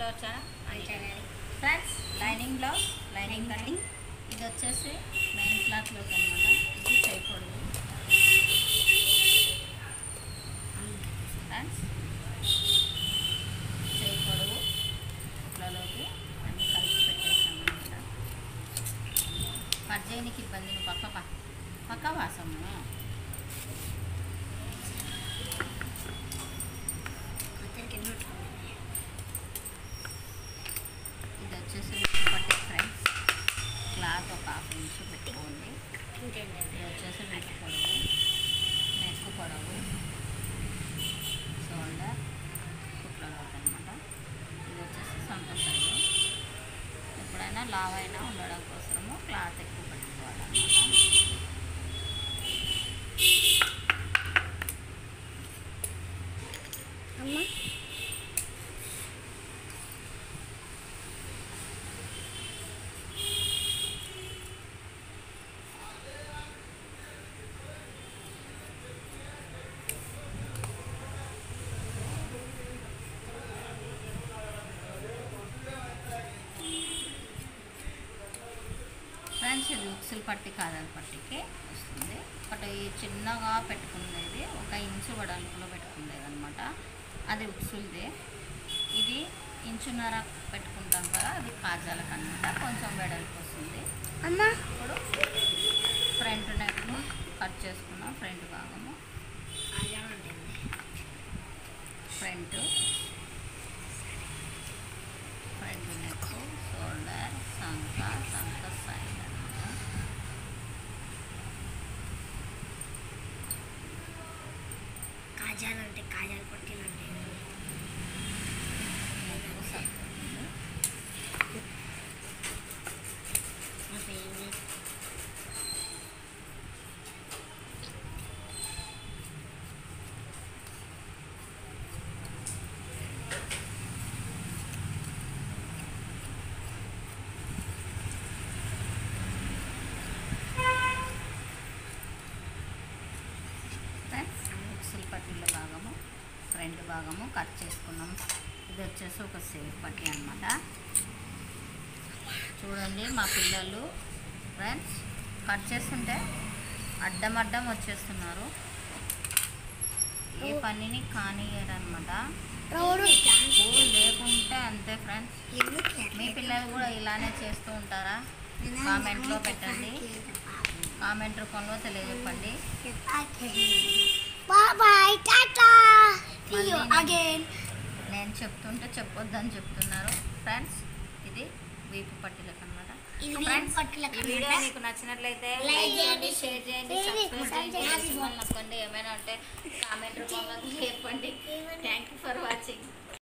To our channel friends. Lining blouse, lining cutting. ఇది వచ్చేసి main క్లాత్లోకి అనమాట. ఇది చేయకూడదు ఫ్రెండ్స్. చేయకూడదు ఇట్లలోకి అన్నీ కలిపి పెట్టేసాం అనమాట. కట్ చేయడానికి ఇబ్బంది. పక్క వాసము ఇది వచ్చేసి పట్టే ఫ్రెండ్స్. క్లాత్ ఒక ½ ఇంచు పెట్టుకోండి. ఇది వచ్చేసి నెక్ పొడవు, షోల్డర్ కుట్లలోకి అనమాట. ఇది వచ్చేసి సొంత సైజు. ఎప్పుడైనా లావ్ అయినా ఉండడం కోసము క్లాత్ ఎక్కువ పెట్టుకోవాలన్నమాట. ఫ్రెండ్స్, ఇది ఉక్సులు పట్టి కాజాల పట్టికి వస్తుంది. ఒకటి చిన్నగా పెట్టుకునేది 1 ఇంచు వెడల్పులో పెట్టుకునేది అనమాట. అది ఉక్సులది. ఇది 1.5 ఇంచు పెట్టుకుంటాం కదా, అది కాజాలకు అనమాట. కొంచెం వెడల్పు వస్తుంది. ఇప్పుడు ఫ్రంట్ నెక్ కట్ చేసుకున్నాం. ఫ్రంట్ భాగము ఫ్రంట్ నెక్, షోల్డర్, సంక సైడ్ అనమాట. కాజాలు అంటే కాజాలు పట్టీలు అంటే పట్టీల భాగము, ఫ్రంట్ భాగము కట్ చేసుకున్నాం. ఇది వచ్చేసి ఒక సేఫ్ పట్టీ అనమాట. చూడండి మా పిల్లలు ఫ్రెండ్స్ కట్ చేస్తుంటే అడ్డం వచ్చేస్తున్నారు. ఏ పనిని కానియరనమాట. లేకుంటే అంతే ఫ్రెండ్స్. మీ పిల్లలు కూడా ఇలానే చేస్తూ ఉంటారా? కామెంట్లో పెట్టండి. కామెంట్ రూపంలో తెలియజెప్పండి. నేను చెప్తుంటే చెప్పొద్దని చెప్తున్నారు ఫ్రెండ్స్. ఇది వీపు పట్టీలకు అనమాట. ఫ్రెండ్స్, ఈ వీడియో మీకు నచ్చినట్లయితే లైక్ చేయండి, షేర్ చేయండి, సబ్స్క్రైబ్ చేయండి. నొక్కండి. ఏమైనా ఉంటే కామెంట్ రూపంలో చెప్పండి. Thank you for watching.